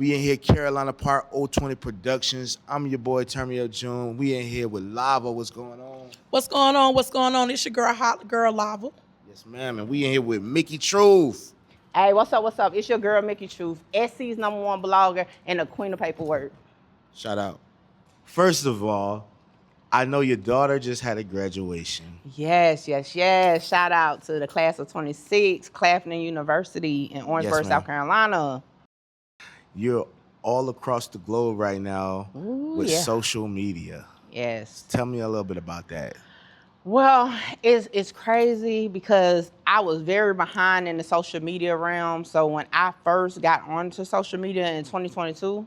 We in here, Karolina Park, 020 Productions. I'm your boy, Termio June. We in here with Lava. What's going on? What's going on? What's going on? It's your girl, Hot Girl Lava. Yes, ma'am. And we in here with Mickey Trurh. Hey, what's up, what's up? It's your girl, Mickey Trurh, SC's #1 blogger and the queen of paperwork. Shout out. First of all, I know your daughter just had a graduation. Yes, yes, yes. Shout out to the class of 26, Claflin University in Orangeburg, Yes, South Carolina. You're all across the globe right now with yeah. social media. Yes. Tell me a little bit about that. Well, it's crazy because I was very behind in the social media realm. So when I first got onto social media in 2022,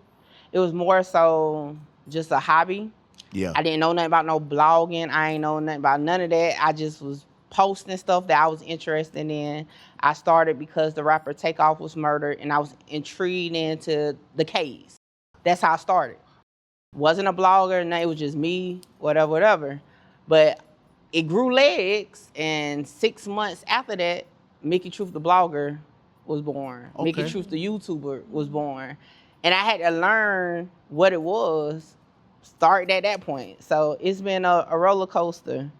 it was more so just a hobby. Yeah. I didn't know nothing about no blogging. I ain't know nothing about none of that. I just was posting stuff that I was interested in. I started because the rapper Takeoff was murdered and I was intrigued into the case. That's how I started. Wasn't a blogger, no, it was just me, whatever. But it grew legs, and 6 months after that, Mickey Trurh the blogger was born. Okay. Mickey Trurh the YouTuber was born. And I had to learn what it was, start at that point. So it's been a roller coaster.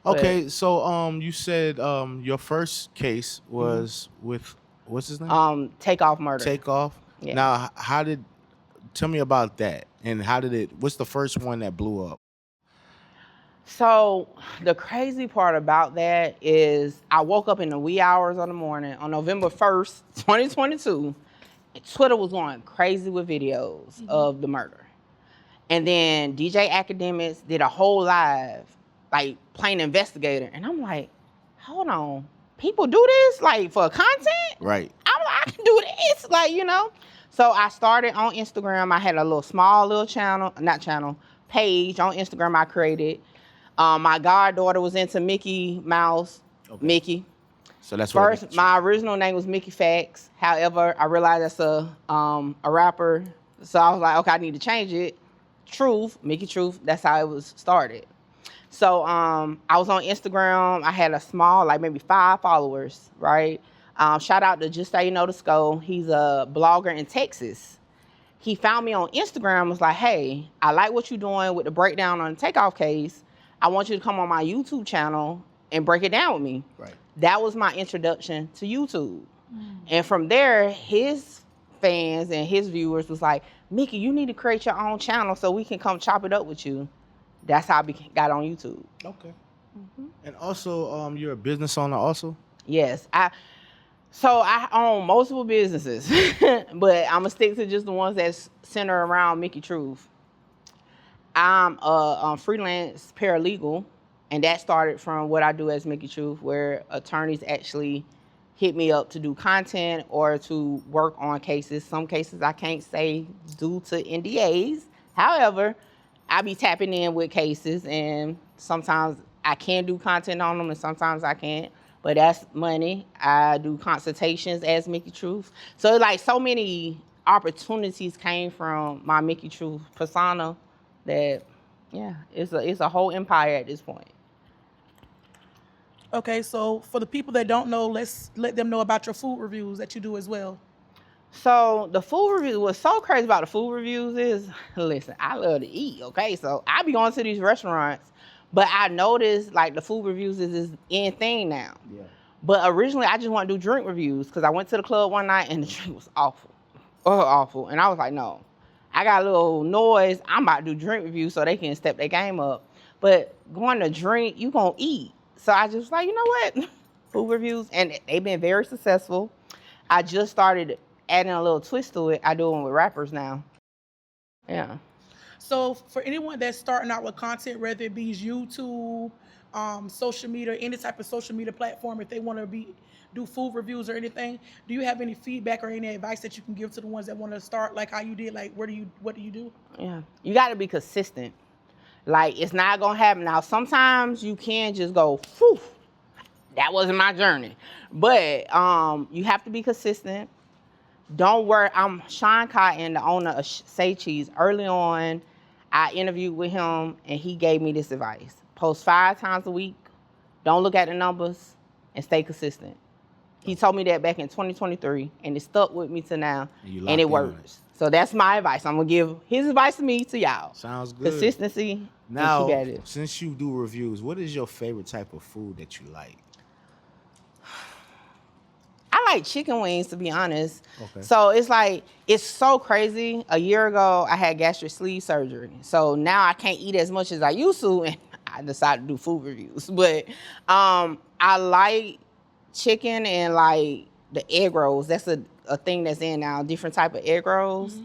Okay, so you said your first case was with, what's his name? Takeoff murder. Takeoff. Yeah. Now, tell me about that, and what's the first one that blew up? So the crazy part about that is I woke up in the wee hours of the morning on November 1st, 2022. And Twitter was going crazy with videos of the murder. And then DJ Academics did a whole live, like playing investigator. And I'm like, hold on, people do this like for content? Right. I'm like, I can do this, like, you know? So I started on Instagram. I had a small page on Instagram I created. My goddaughter was into Mickey Mouse, Okay. Mickey. So that's First, my original name was Mickey Facts. However, I realized that's a rapper. So I was like, okay, I need to change it. Truth, Mickey Trurh. That's how it was started. So I was on Instagram. I had a small, like maybe 5 followers, right? Shout out to Just So You Know the Skull. He's a blogger in Texas. He found me on Instagram, was like, hey, I like what you're doing with the breakdown on the Takeoff case. I want you to come on my YouTube channel and break it down with me. Right. That was my introduction to YouTube. And from there, his fans and his viewers was like, Mickey, you need to create your own channel so we can come chop it up with you. That's how I got on YouTube. Okay. And also, you're a business owner also? Yes. I own multiple businesses, but I'm going to stick to just the ones that's centered around Mickey Trurh. I'm a freelance paralegal, and that started from what I do as Mickey Trurh, where attorneys actually hit me up to do content or to work on cases. Some cases I can't say due to NDAs. However, I be tapping in with cases, and sometimes I can do content on them, and sometimes I can't. But that's money. I do consultations as Mickey Trurh. So like so many opportunities came from my Mickey Trurh persona that, yeah, it's a whole empire at this point. Okay, so for the people that don't know, let's let them know about your food reviews that you do as well. So the food reviews, what's so crazy about the food reviews is, listen, I love to eat, okay? So I be going to these restaurants, but I noticed like the food reviews is this in thing now. Yeah. But originally I just want to do drink reviews because I went to the club one night and the drink was awful. Awful. And I was like, no, I got a little noise. I'm about to do drink reviews so they can step their game up. But going to drink, you gonna eat. So I just like, you know what? Food reviews, and they've been very successful. I just started adding a little twist to it. I do them with rappers now. Yeah. So for anyone that's starting out with content, whether it be YouTube, social media, any type of social media platform, if they want to do food reviews or anything, do you have any feedback or any advice that you can give to the ones that want to start like how you did? Like, what do you do? Yeah. You got to be consistent. Like, it's not going to happen. Now, sometimes you can just go, whew, that wasn't my journey. But you have to be consistent. Don't worry. I'm Sean Cotton, the owner of Say Cheese. Early on, I interviewed with him, and he gave me this advice. Post 5 times a week. Don't look at the numbers, and stay consistent. He told me that back in 2023, and it stuck with me to now, and it works. So that's my advice. I'm gonna give his advice to me to y'all. Sounds good. Consistency. Now, and keep at it. since you do reviews, what is your favorite type of food that you like? I like chicken wings, to be honest. Okay. So it's like, it's so crazy. A year ago, I had gastric sleeve surgery. So now I can't eat as much as I used to, and I decided to do food reviews. But I like chicken and like the egg rolls. That's a thing that's in now, different type of egg rolls.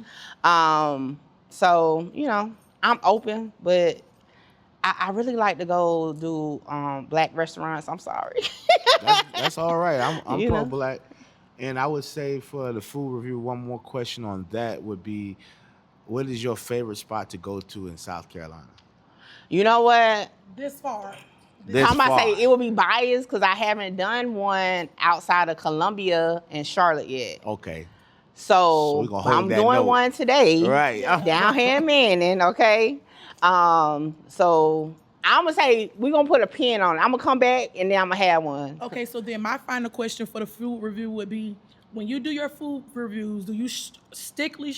So, you know, I'm open, but I really like to go do black restaurants. I'm sorry. That's all right. I'm You pro know? black. And I would say for the food review, one more question on that would be, what is your favorite spot to go to in South Carolina? You know what? This far. This I'm about to say far. it would be biased because I haven't done one outside of Columbia and Charlotte yet. Okay. So we gonna hold I'm that doing note. one today. Right. Down here in Manning, okay? So I'm gonna say we're gonna put a pin on it. I'm gonna come back and then I'm gonna have one. Okay, so then my final question for the food review would be, when you do your food reviews, do you strictly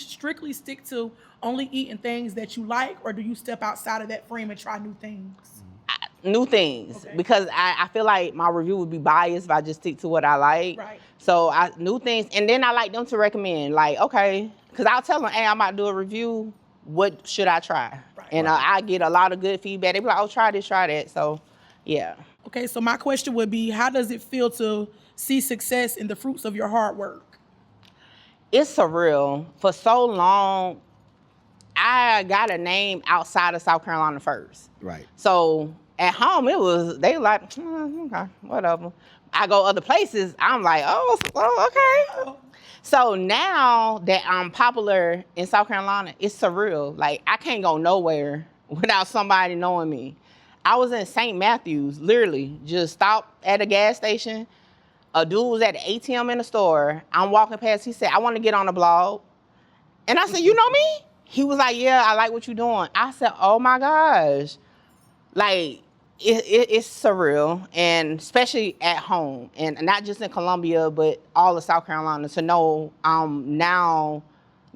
stick to only eating things that you like, or do you step outside of that frame and try new things? New things, Okay. because I feel like my review would be biased if I just stick to what I like. Right. So new things, and then I like them to recommend, like, okay, because I'll tell them, hey, I'm about to do a review. What should I try? Right. And I get a lot of good feedback. They be like, oh, try this, try that. So, yeah. Okay, so my question would be, how does it feel to see success in the fruits of your hard work? It's surreal. For so long, I got a name outside of South Carolina first. Right. So at home, they like, okay, whatever. I go other places, I'm like, oh, okay. So now that I'm popular in South Carolina, it's surreal. Like, I can't go nowhere without somebody knowing me. I was in St. Matthews, literally, just stopped at a gas station. A dude was at the ATM in the store. I'm walking past, he said, I want to get on the blog. And I said, you know me? He was like, yeah, I like what you're doing. I said, oh my gosh. Like, it's surreal, and especially at home, and not just in Columbia, but all of South Carolina, to know I'm now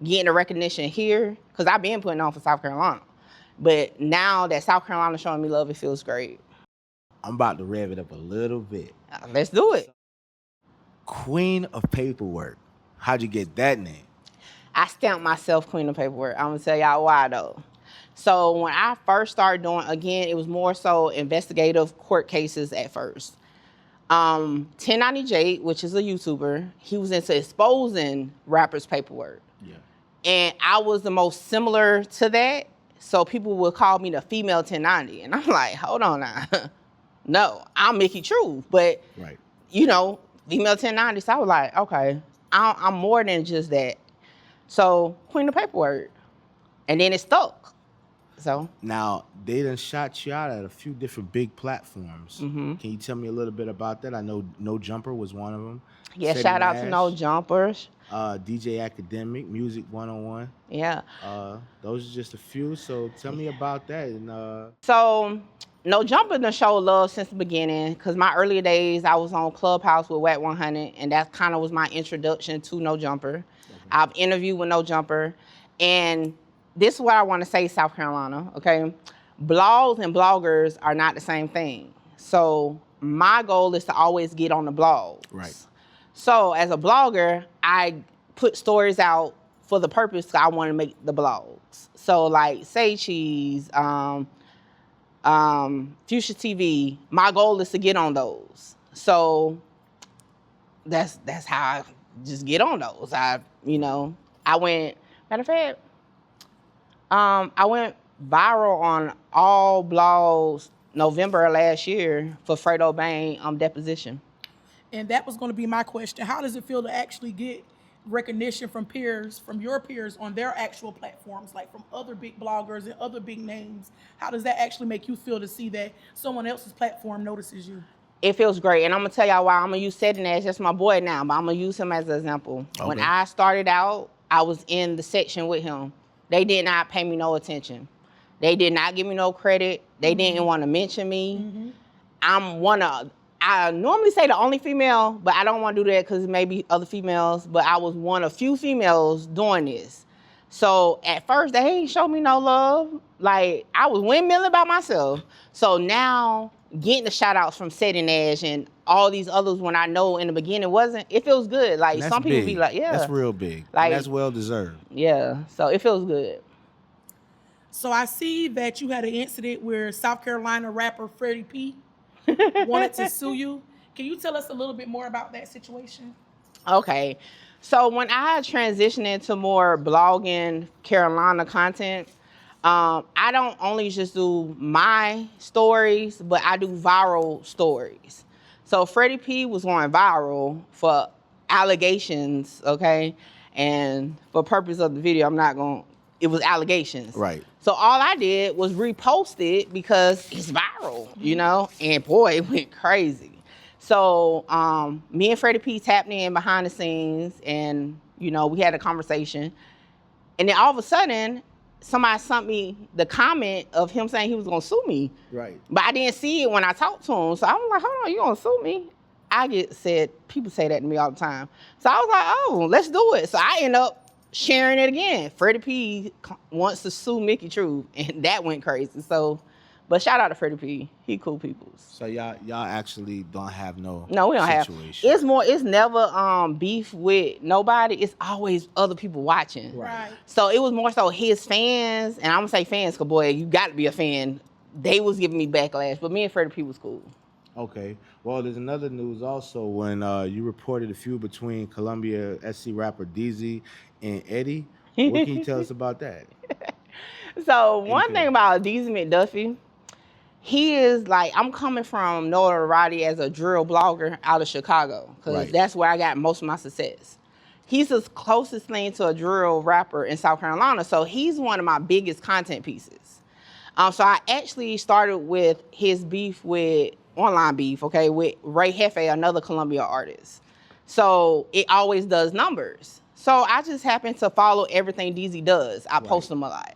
getting the recognition here, because I've been putting on for South Carolina. But now that South Carolina showing me love, it feels great. I'm about to rev it up a little bit. Let's do it. Queen of Paperwork. How'd you get that name? I stamped myself Queen of Paperwork. I'm gonna tell y'all why though. So when I first started doing, again, it was more so investigative court cases at first. 1090 Jake, which is a YouTuber, he was into exposing rappers' paperwork. Yeah. And I was the most similar to that. So people would call me the female 1090. And I'm like, hold on now. No, I'm Mickey Trurh. But, Right. you know, female 1090. So I was like, okay, I'm more than just that. So Queen of Paperwork. And then it stuck. So Now, they done shot you out at a few different big platforms. Can you tell me a little bit about that? I know No Jumper was one of them. yeah, City shout out to Nash, No Jumpers. DJ Academic, Music 101. Yeah. Those are just a few. So tell me about that. And So No Jumper done showed love since the beginning, because my earlier days, I was on Clubhouse with Whack 100, and that kind of was my introduction to No Jumper. I've interviewed with No Jumper, and this is what I want to say, South Carolina, okay? Blogs and bloggers are not the same thing. So my goal is to always get on the blogs. Right. So as a blogger, I put stories out for the purpose I want to make the blogs. So like Say Cheese, Fuchsia TV, my goal is to get on those. So that's how I just get on those. I went, matter of fact, I went viral on all blogs November of last year for Fredo Bang deposition. And that was going to be my question. How does it feel to actually get recognition from peers, from your peers on their actual platforms, like from other big bloggers and other big names? How does that actually make you feel to see that someone else's platform notices you? It feels great. And I'm going to tell y'all why. I'm going to use Setting as just my boy now, but I'm going to use him as an example. Okay. When I started out, I was in the section with him. They did not pay me no attention. They did not give me no credit. They didn't want to mention me. I normally say the only female, but I don't want to do that because it may be other females, but I was one of few females doing this. So at first they ain't show me no love. Like I was windmilling by myself. So now getting the shout outs from Seth and Nash and all these others when I know in the beginning wasn't, it feels good. Like And that's some people big. be like, yeah. That's real big. Like- And that's well deserved. Yeah. So it feels good. So I see that you had an incident where South Carolina rapper Freddie P wanted to sue you. Can you tell us a little bit more about that situation? Okay. So when I transitioned into more blogging Carolina content, I don't only just do my stories, but I do viral stories. So Freddie P was going viral for allegations, okay? And for purpose of the video, it was allegations. Right. So all I did was repost it because it's viral, you know? And boy, it went crazy. So me and Freddie P tapped in behind the scenes and, you know, we had a conversation. And then all of a sudden, somebody sent me the comment of him saying he was gonna sue me. Right. But I didn't see it when I talked to him. So I was like, hold on, you gonna sue me? People say that to me all the time. So I was like, oh, let's do it. So I end up sharing it again. Freddie P wants to sue Mickey Trurh, and that went crazy. So, but shout out to Freddie P. He cool peoples. So y'all actually don't have no We don't situation. have. It's never beef with nobody. It's always other people watching. Right. So it was more so his fans, and I'm gonna say fans, because boy, you got to be a fan. They was giving me backlash, but me and Freddie P was cool. Okay. Well, there's another news also when you reported a feud between Columbia SC rapper DZ and Eddie. What can you tell us about that? So one thing about DZ McDuffie, he is like, I'm coming from notoriety as a drill blogger out of Chicago, because Right. that's where I got most of my success. He's the closest thing to a drill rapper in South Carolina, so he's one of my biggest content pieces. So I actually started with his online beef, okay, with Ray Hefe, another Columbia artist. So it always does numbers. So I just happen to follow everything DZ does. I post him a lot.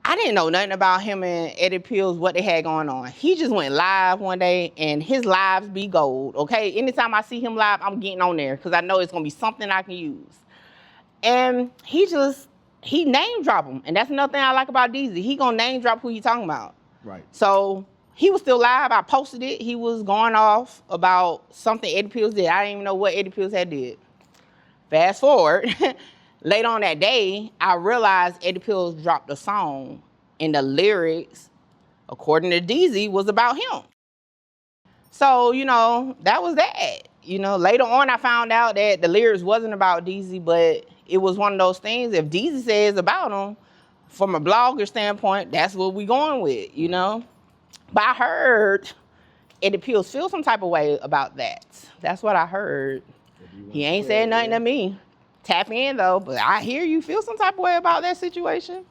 I didn't know nothing about him and Eddie Pills, what they had going on. He just went live one day, and his lives be gold, okay? Anytime I see him live, I'm getting on there because I know it's going to be something I can use. And he name drop him, and that's another thing I like about DZ. He going to name drop who he talking about. Right. So he was still live. I posted it. He was going off about something Eddie Pills did. I didn't even know what Eddie Pills had did. Fast forward. Later on that day, I realized Eddie Pills dropped a song, and the lyrics, according to DZ, was about him. So, you know, that was that. You know, later on, I found out that the lyrics wasn't about DZ, but it was one of those things. If DZ says about him, from a blogger standpoint, that's what we going with, you know? But I heard Eddie Pills feel some type of way about that. That's what I heard. He ain't said nothing to me. Tap in though, but I hear you feel some type of way about that situation.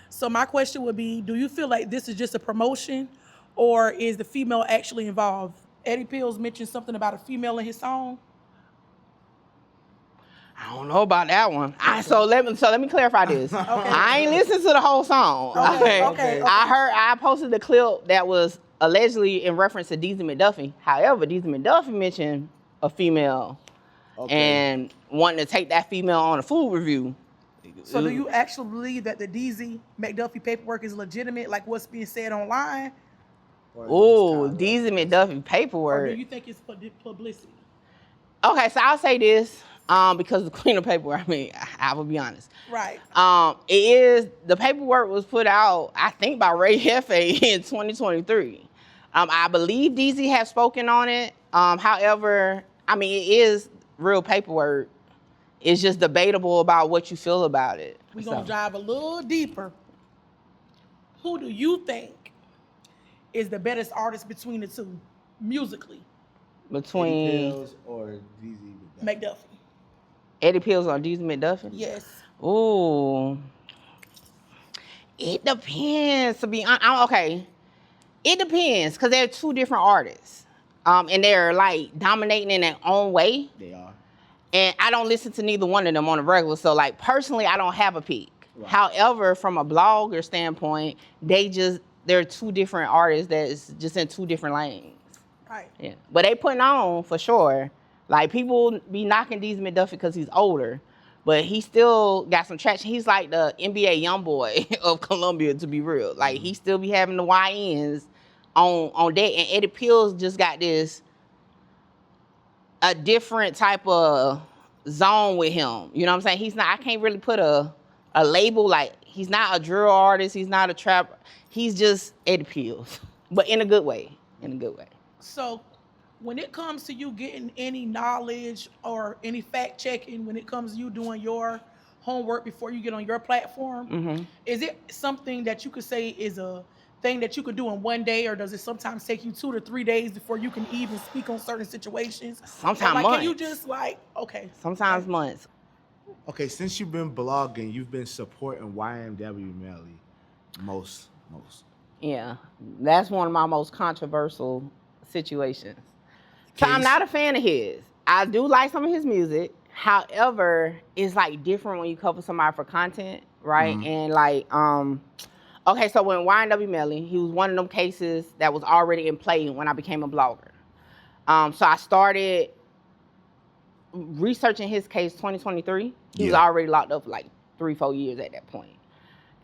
So my question would be, do you feel like this is just a promotion, or is the female actually involved? Eddie Pills mentioned something about a female in his song. I don't know about that one. So let me clarify this. Okay. I ain't listened to the whole song. Okay. I posted the clip that was allegedly in reference to DZ McDuffie. However, DZ McDuffie mentioned a female and wanting to take that female on a food review. So do you actually believe that the DZ McDuffie paperwork is legitimate, like what's being said online? Ooh, DZ McDuffie Or paperwork. do you think it's publicity? Okay, so I'll say this because the queen of paperwork, I mean, I will be honest. Right. The paperwork was put out, I think, by Ray Hefe in 2023. I believe DZ has spoken on it. However, I mean, it is real paperwork. It's just debatable about what you feel about it. We're going to dive a little deeper. Who do you think is the best artist between the two, musically? Between Pills or DZ McDuffie. Eddie Pills or DZ McDuffie? Yes. Ooh. It depends, to be honest. Okay. It depends, because they're two different artists. And they're like dominating in their own way. They are. And I don't listen to neither one of them on a regular. So like personally, I don't have a pick. Right. However, from a blogger standpoint, they're two different artists that's just in two different lanes. Right. Yeah. But they putting on for sure. Like people be knocking DZ McDuffie because he's older. but he still got some traction. He's like the NBA young boy of Colombia, to be real. Like he still be having the YNs on deck, and Eddie Pills just got a different type of zone with him. You know what I'm saying? He's not. I can't really put a label, like he's not a drill artist. He's not a trap. He's just Eddie Pills, but in a good way. In a good way. So, when it comes to you getting any knowledge or any fact checking, when it comes to you doing your homework before you get on your platform, is it something that you could say is a thing that you could do in one day, or does it sometimes take you 2 to 3 days before you can even speak on certain situations? Sometimes like, months. Can you just like, okay? Sometimes months. Okay, since you've been blogging, you've been supporting YNW Melly most. Yeah, that's one of my most controversial situations. So I'm Case? not a fan of his. I do like some of his music. However, it's like different when you cover somebody for content, right? And like, okay, so when YNW Melly, he was one of them cases that was already in play when I became a blogger. So I started researching his case 2023. He was already locked up for like 3-4 years at that point.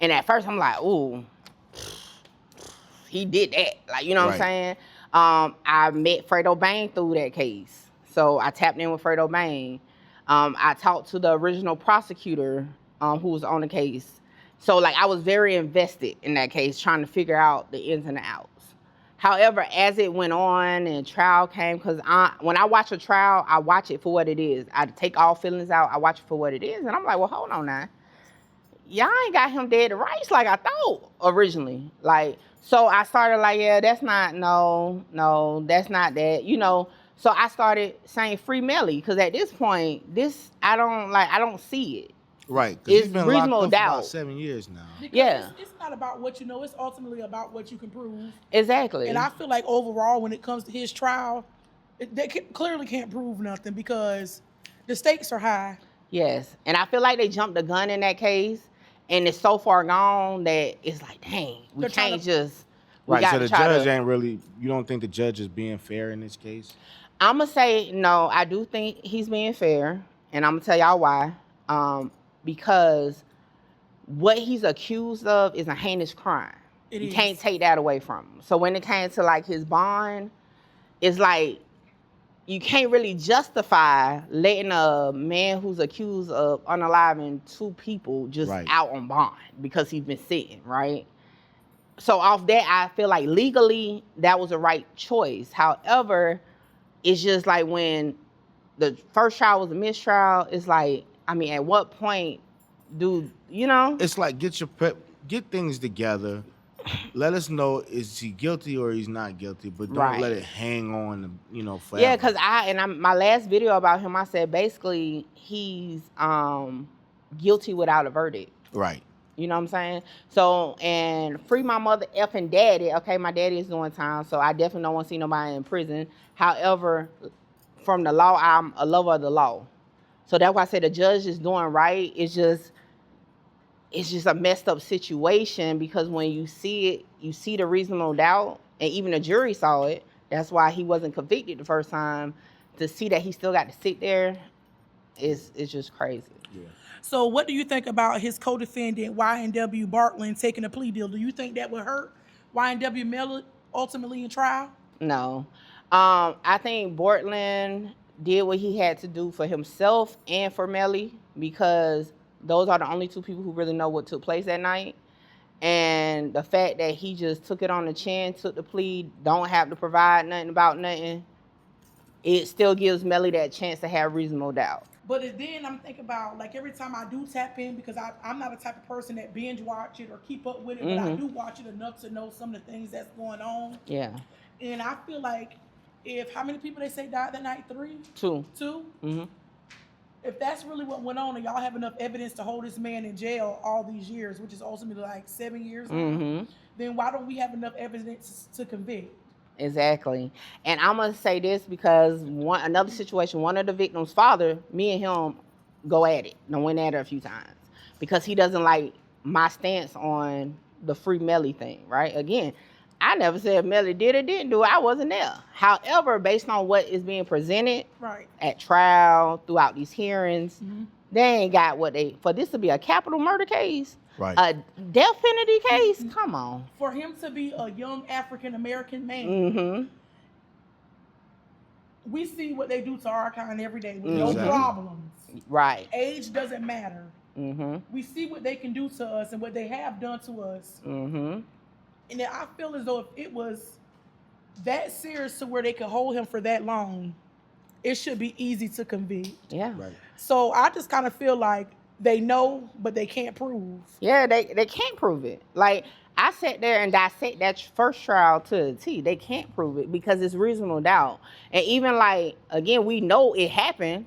And at first I'm like, ooh, he did that. Like, you know what I'm saying? I met Fredo Bang through that case. So I tapped in with Fredo Bang. I talked to the original prosecutor who was on the case. So like I was very invested in that case, trying to figure out the ins and the outs. However, as it went on and trial came, because when I watch a trial, I watch it for what it is. I take all feelings out. I watch it for what it is. And I'm like, well, hold on now. Y'all ain't got him dead to rights like I thought originally. Like, so I started like, yeah, that's not, no, that's not that, you know. So I started saying free Melly, because at this point, I don't see it. Right, because It's he's been locked reasonable up for doubt. about 7 years now. Because it's not about what you know, it's ultimately about what you can prove. Exactly. And I feel like overall, when it comes to his trial, they clearly can't prove nothing because the stakes are high. Yes, and I feel like they jumped the gun in that case, and it's so far gone that it's like, dang, we can't just. Right, so the judge ain't really, you don't think the judge is being fair in this case? I'm going to say, no, I do think he's being fair, and I'm going to tell y'all why. Because what he's accused of is a heinous crime. You can't take that away from him. So when it came to like his bond, it's like you can't really justify letting a man who's accused of unaliving 2 people just out on bond because he's been sitting, right? So off that, I feel like legally that was the right choice. However, it's just like when the first trial was a mistrial, it's like, I mean, at what point do, you know? It's like get things together. Let us know, is he guilty or he's not guilty, but don't let it hang on, you know, forever. Yeah, because my last video about him, I said basically he's guilty without a verdict. Right. You know what I'm saying? So, and free my mother effing daddy. Okay, my daddy is doing time, so I definitely don't want to see nobody in prison. However, from the law, I'm a lover of the law. So that's why I said the judge is doing right. It's just a messed up situation, because when you see it, you see the reasonable doubt, and even the jury saw it. That's why he wasn't convicted the first time. To see that he still got to sit there is just crazy. Yeah. So what do you think about his co-defendant, YNW Bartland, taking a plea deal? Do you think that would hurt YNW Melly ultimately in trial? No. I think Bartland did what he had to do for himself and for Melly, because those are the only 2 people who really know what took place that night. And the fact that he just took it on the chin, took the plea, don't have to provide nothing about nothing, it still gives Melly that chance to have reasonable doubt. But then I'm thinking about, like, every time I do tap in, because I'm not a type of person that binge watch it or keep up with it, but I do watch it enough to know some of the things that's going on. Yeah. And I feel like how many people they say died that night? 3? 2. 2? Mm-hmm. If that's really what went on, and y'all have enough evidence to hold this man in jail all these years, which is ultimately like 7 years now, then why don't we have enough evidence to convict? Exactly. And I'm going to say this because another situation, one of the victim's father, me and him go at it. I went at it a few times because he doesn't like my stance on the free Melly thing, right? Again, I never said Melly did or didn't do it. I wasn't there. However, based on what is being presented at trial, throughout these hearings, They ain't got what they for this to be a capital murder case, Right. a death penalty case. Come on. For him to be a young African American man, Mm-hmm. we see what they do to our kind every day with Mm-hmm. no problems. Right. Age doesn't matter. Mm-hmm. We see what they can do to us and what they have done to us. Mm-hmm. And then I feel as though if it was that serious to where they could hold him for that long, it should be easy to convict. Yeah. Right. So I just kind of feel like they know, but they can't prove. Yeah, they can't prove it. Like I sat there and dissect that first trial to the T. They can't prove it because it's reasonable doubt. And even like again, we know it happened,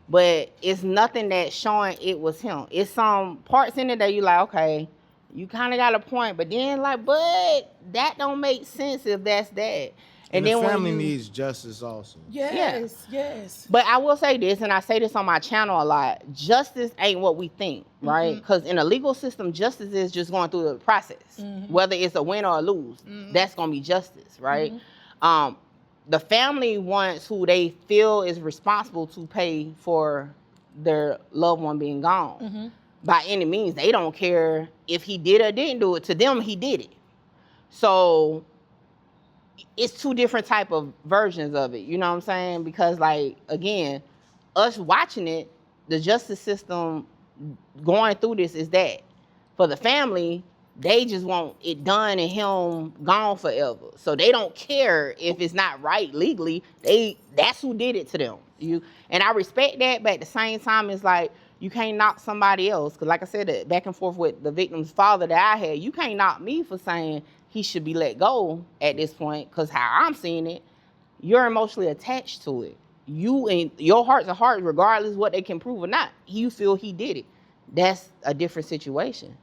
but it's nothing that's showing it was him. It's some parts in it that you like, okay, you kind of got a point, but then like, but that don't make sense if that's that. And then the family when you, needs justice also. Yes, yes. but I will say this, and I say this on my channel a lot: justice ain't what we think, right? Because in a legal system, justice is just going through the process, whether it's a win or a lose. That's gonna be justice, right? The family wants who they feel is responsible to pay for their loved one being gone. By any means, they don't care if he did or didn't do it. To them, he did it. So it's two different type of versions of it. You know what I'm saying? Because like again, us watching it, the justice system going through this is that for the family, they just want it done and him gone forever. So they don't care if it's not right legally. That's who did it to them. And I respect that, but at the same time, it's like you can't knock somebody else. Because like I said, back and forth with the victim's father that I had, you can't knock me for saying he should be let go at this point. Because how I'm seeing it, you're emotionally attached to it. You and your heart's a heart, regardless what they can prove or not. You feel he did it. That's a different situation.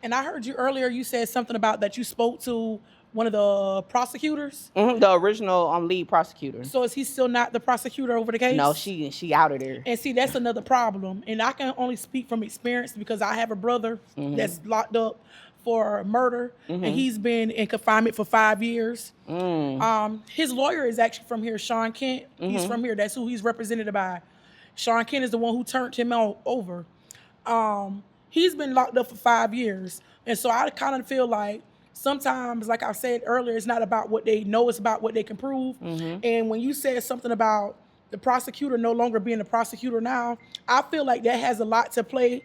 And I heard you earlier, you said something about that you spoke to one of the prosecutors. The original lead prosecutor. So is he still not the prosecutor over the case? No, she out of there. And see, that's another problem. And I can only speak from experience because I have a brother that's locked up for murder, and he's been in confinement for 5 years. His lawyer is actually from here, Sean Kent. He's from here. That's who he's represented by. Sean Kent is the one who turned him over. He's been locked up for 5 years. And so I kind of feel like sometimes, like I said earlier, it's not about what they know, it's about what they can prove. And when you said something about the prosecutor no longer being the prosecutor now, I feel like that has a lot to play.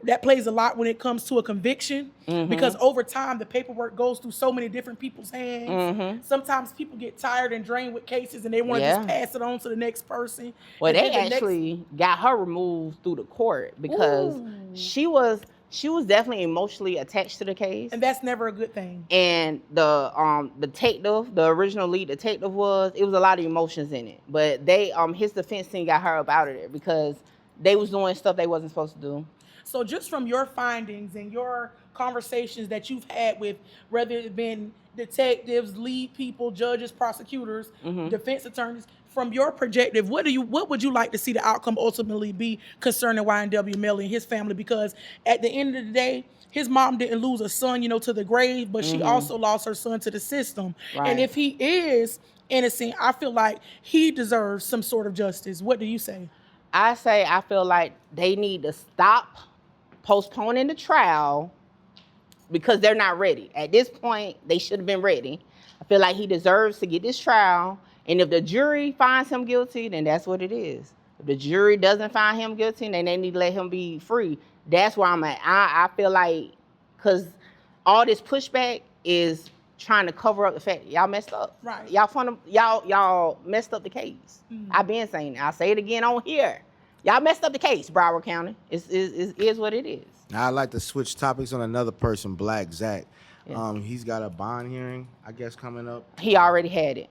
That plays a lot when it comes to a conviction, because over time the paperwork goes through so many different people's hands. Sometimes people get tired and drained with cases and they want to just pass it on to the next person. Well, they actually got her removed through the court because she was definitely emotionally attached to the case. And that's never a good thing. And the detective, the original lead detective, it was a lot of emotions in it. But they his defense team got her up out of there because they was doing stuff they wasn't supposed to do. So just from your findings and your conversations that you've had with, whether it's been detectives, lead people, judges, prosecutors, defense attorneys, from your perspective, what would you like to see the outcome ultimately be concerning YNW Melly and his family? Because at the end of the day, his mom didn't lose a son, to the grave, but she also lost her son to the system. Right. And if he is innocent, I feel like he deserves some sort of justice. What do you say? I feel like they need to stop postponing the trial because they're not ready. At this point, they should have been ready. I feel like he deserves to get this trial. And if the jury finds him guilty, then that's what it is. If the jury doesn't find him guilty, then they need to let him be free. That's where I'm at. I feel like, because all this pushback is trying to cover up the fact y'all messed up. Right. Y'all messed up the case. I've been saying it. I'll say it again on here. Y'all messed up the case, Broward County. It is what it is. Now I'd like to switch topics on another person, Black Zach. He's got a bond hearing, I guess, coming up. He already had it.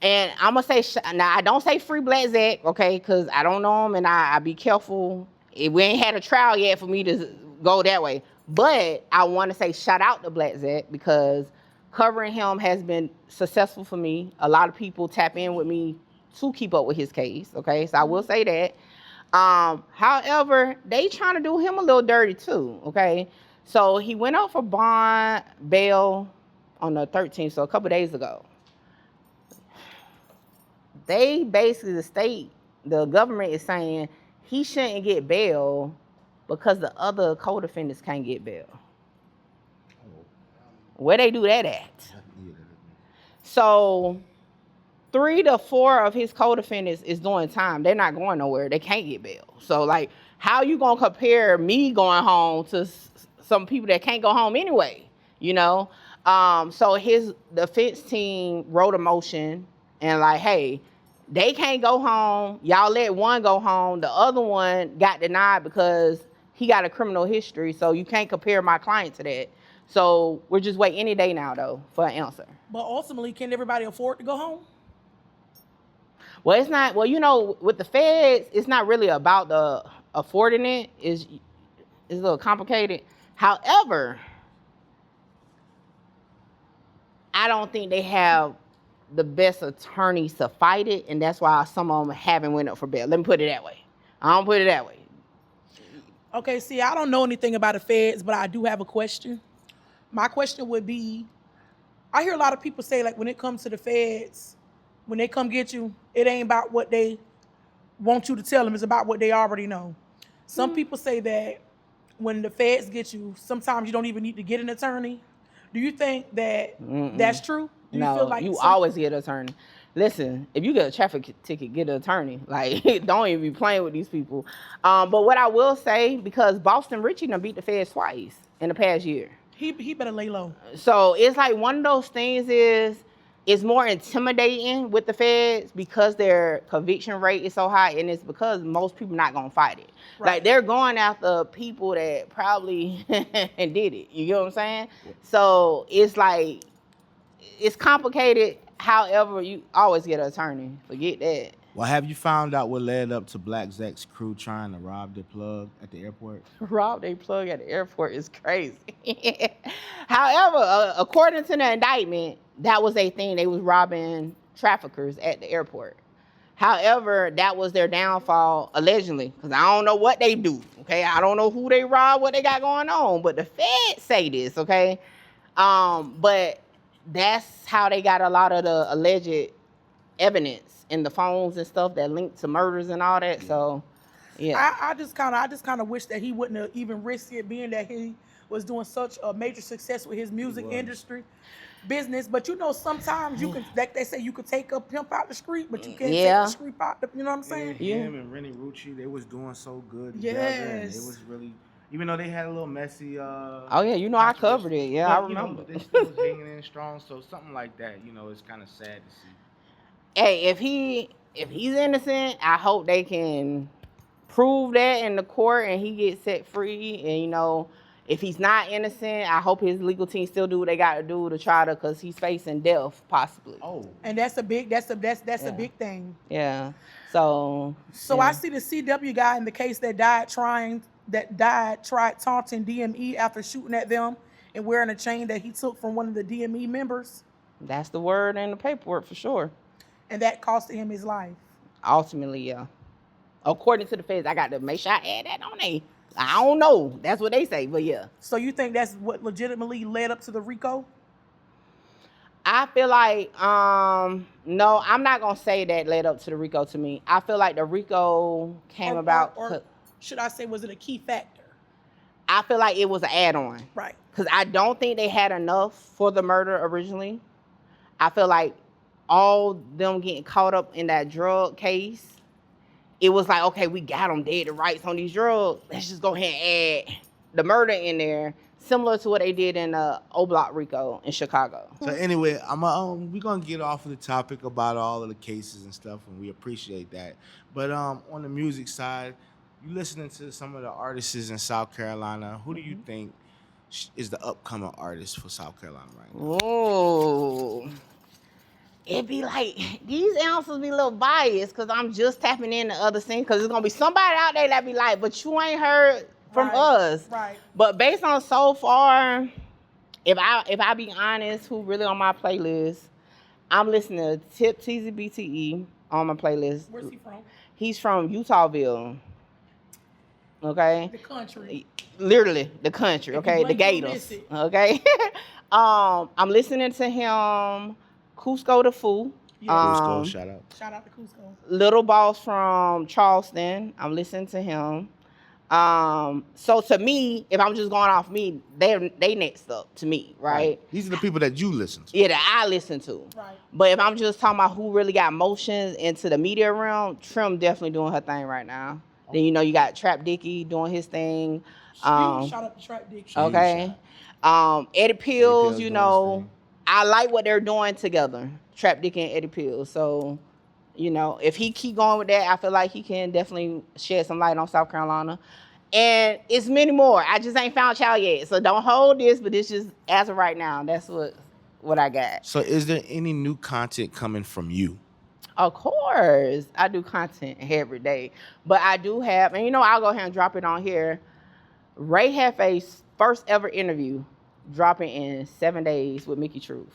And I'm going to say, now I don't say free Black Zach, okay, because I don't know him and I be careful. We ain't had a trial yet for me to go that way. But I want to say shout out to Black Zach because covering him has been successful for me. A lot of people tap in with me to keep up with his case, okay? So I will say that. However, they trying to do him a little dirty too, okay? So he went out for bond bail on the 13th, so a couple days ago. They basically, the government is saying he shouldn't get bail because the other co-defendants can't get bail. Where they do that at? So 3 to 4 of his co-defendants is doing time. They're not going nowhere. They can't get bail. So like, how you gonna compare me going home to some people that can't go home anyway? You know. So his defense team wrote a motion and like, hey, they can't go home. Y'all let one go home. The other one got denied because he got a criminal history. So you can't compare my client to that. So we're just waiting any day now, though, for an answer. But ultimately, can everybody afford to go home? Well, it's not. Well, you know, with the feds, it's not really about the affording it. It's a little complicated. However, I don't think they have the best attorneys to fight it, and that's why some of them haven't went up for bail. Let me put it that way. I don't put it that way. Okay, see, I don't know anything about the feds, but I do have a question. My question would be, I hear a lot of people say, like, when it comes to the feds, when they come get you, it ain't about what they want you to tell them. It's about what they already know. Some people say that when the feds get you, sometimes you don't even need to get an attorney. Do you think that that's true? Do you feel like you always get an attorney. Listen, if you get a traffic ticket, get an attorney. Like, don't even be playing with these people. But what I will say, because Boston Richie done beat the feds twice in the past year. He better lay low. So it's like one of those things it's more intimidating with the feds because their conviction rate is so high, and it's because most people not gonna fight it. Right. Like, they're going after people that probably did it. You get what I'm saying? So it's like, it's complicated. However, you always get an attorney. Forget that. Well, have you found out what led up to Black Zek's crew trying to rob their plug at the airport? Rob their plug at the airport is crazy. However, according to the indictment, that was a thing. They was robbing traffickers at the airport. However, that was their downfall, allegedly, because I don't know what they do, okay? I don't know who they rob, what they got going on, but the feds say this, okay? But that's how they got a lot of the alleged evidence in the phones and stuff that linked to murders and all that. So, yeah. I just kind of wish that he wouldn't have even risked it, being that he was doing such a major success with his music industry business. But you know, sometimes you can, like they say, you could take a pimp out the street, but you can't take the street out the, you know what I'm saying? Him and Rennie Rucci, they was doing so good together. Yes. And it was really, even though they had a little messy. Oh yeah, you know, I covered it. Yeah, I remember. They still was hanging in strong. So something like that, you know, it's kind of sad to see. Hey, if he's innocent, I hope they can prove that in the court and he gets set free. And you know, if he's not innocent, I hope his legal team still do what they got to do to try to, because he's facing death possibly. Oh, and that's a big a big thing. Yeah. So yeah. I see the CW guy in the case that tried taunting DME after shooting at them and wearing a chain that he took from one of the DME members. That's the word in the paperwork for sure. And that costed him his life. Ultimately, yeah. According to the feds, I got to make sure I add that on there. I don't know. That's what they say, but yeah. So you think that's what legitimately led up to the RICO? I feel like, no, I'm not going to say that led up to the RICO to me. I feel like the RICO came about. Or should I say, was it a key factor? I feel like it was an add-on. Right. Because I don't think they had enough for the murder originally. I feel like all them getting caught up in that drug case, it was like, okay, we got them dead to rights on these drugs. Let's just go ahead and add the murder in there, similar to what they did in O-Block RICO in Chicago. So anyway, we're gonna get off of the topic about all of the cases and stuff, and we appreciate that. But on the music side, you listening to some of the artists in South Carolina. Who do you think is the upcoming artist for South Carolina right now? Oh. It be like, these answers be a little biased because I'm just tapping in the other scene, because there's going to be somebody out there that be like, but you ain't heard from us. Right. But based on so far, if I be honest, who really on my playlist, I'm listening to Tip TZBTE on my playlist. Where's he from? He's from Utahville. Okay? The country. Literally, the country, okay? The Gators. Okay? I'm listening to him. Cusco the Fool. Yes. Cusco, shout out. Shout out to Cusco. Little Boss from Charleston. I'm listening to him. So to me, if I'm just going off me, they next up to me, right? These are the people that you listen to. Yeah, that I listen to. Right. But if I'm just talking about who really got motions into the media realm, Trim definitely doing her thing right now. Then you got Trap Dicky doing his thing. Shout out to Trap Dick. Okay. Eddie Pills, I like what they're doing together. Trap Dick and Eddie Pills. So, if he keep going with that, I feel like he can definitely shed some light on South Carolina. And it's many more. I just ain't found y'all yet. So don't hold this, but it's just as of right now. That's what I got. So is there any new content coming from you? Of course. I do content every day. But I do have, and I'll go ahead and drop it on here. Ray Hefe's first ever interview dropping in 7 days with Mickey Trurh.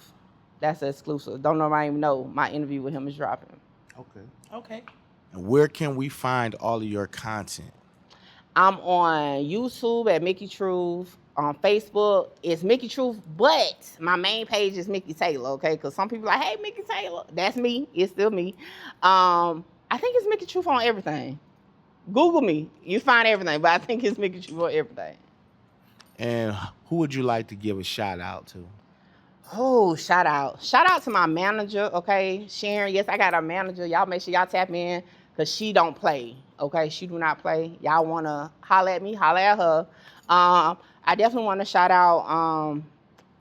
That's exclusive. Don't nobody even know my interview with him is dropping. Okay. And where can we find all of your content? I'm on YouTube at Mickey Trurh. On Facebook, it's Mickey Trurh, but my main page is Mickey Taylor, okay? Because some people are like, hey, Mickey Taylor. That's me. It's still me. I think it's Mickey Trurh on everything. Google me. You find everything, but I think it's Mickey Trurh on everything. And who would you like to give a shout out to? Oh, shout out. Shout out to my manager, okay? Sharon, yes, I got a manager. Y'all make sure y'all tap in because she don't play, okay? She do not play. Y'all want to holler at me, holler at her. I definitely want to shout out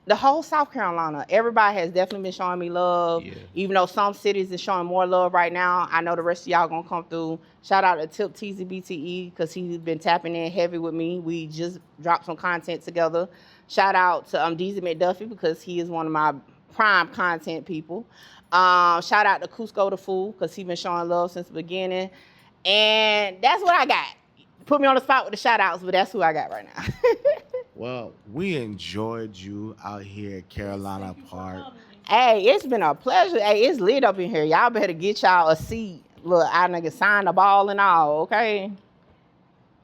the whole South Carolina. Everybody has definitely been showing me love. Yeah. Even though some cities are showing more love right now, I know the rest of y'all going to come through. Shout out to Tip TZBTE because he's been tapping in heavy with me. We just dropped some content together. Shout out to DZ McDuffie because he is one of my prime content people. Shout out to Cusco the Fool because he's been showing love since the beginning. And that's what I got. Put me on the spot with the shout outs, but that's who I got right now. Well, we enjoyed you out here at Karolina Park. Hey, it's been a pleasure. Hey, it's lit up in here. Y'all better get y'all a seat. Look, I nigga signed the ball and all, okay?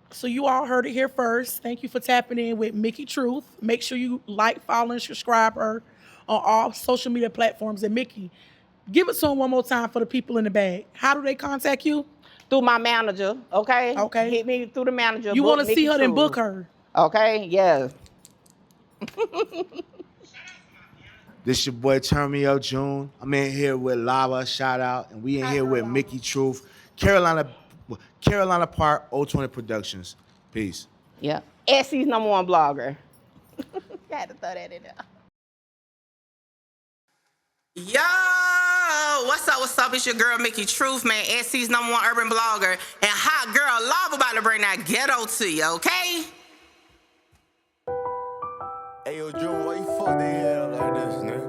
So you all heard it here first. Thank you for tapping in with Mickey Trurh. Make sure you like, follow, and subscribe her on all social media platforms. And Mickey, give it to him one more time for the people in the bag. How do they contact you? Through my manager, okay? Okay. Hit me through the manager. You want to see her, then book her. Okay, yeah. This your boy Termio June. I'm in here with Lava, shout out, and we in here with Mickey Trurh, Karolina Park, 020 Productions. Peace. Yeah. SC's #1 blogger. Had to throw that in there. Yo, what's up? It's your girl Mickey Trurh, man. SC's #1 urban blogger, and hot girl Lava about to bring that ghetto to you, okay? Hey, yo, June, why you fuck they head up like this, nigga?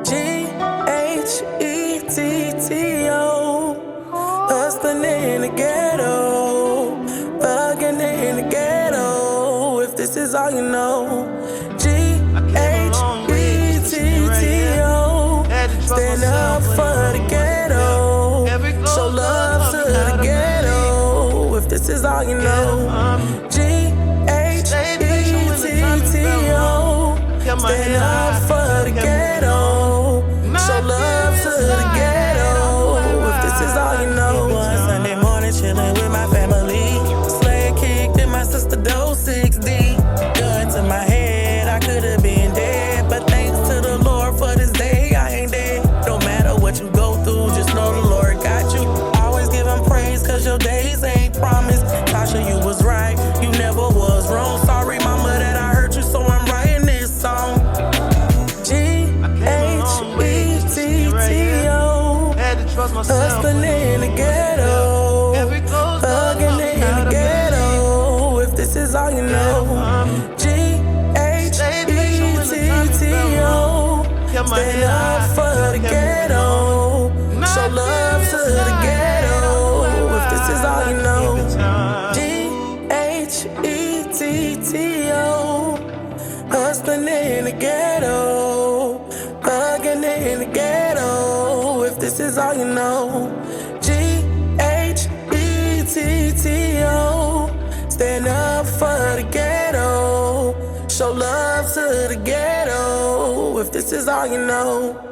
G-H-E-T-T-O, hustling in the ghetto, thugging in the ghetto, if this is all you know. G-H-E-T-T-O, stand up for the ghetto. Show love to the ghetto, if this is all you know. G-H-E-T-T-O, stand up for the ghetto. Show love to the ghetto, if this is all you know. One Sunday morning chilling with my family, slay kicked in my sister dough 6D. Gun to my head, I could've been dead, but thanks to the Lord for this day, I ain't dead. No matter what you go through, just know the Lord got you. Always give him praise, cause your days ain't promised. Tasha, you was right, you never was wrong. Sorry, mama, that I hurt you, so I'm writing this song. G-H-E-T-T-O, hustling in the ghetto, thugging in the ghetto, if this is all you know. G-H-E-T-T-O, stand up for the ghetto, show love to the ghetto, if this is all you know. G-H-E-T-T-O, hustling in the ghetto, thugging in the ghetto, if this is all you know. G-H-E-T-T-O, stand up for the ghetto. Show love to the ghetto if this is all you know.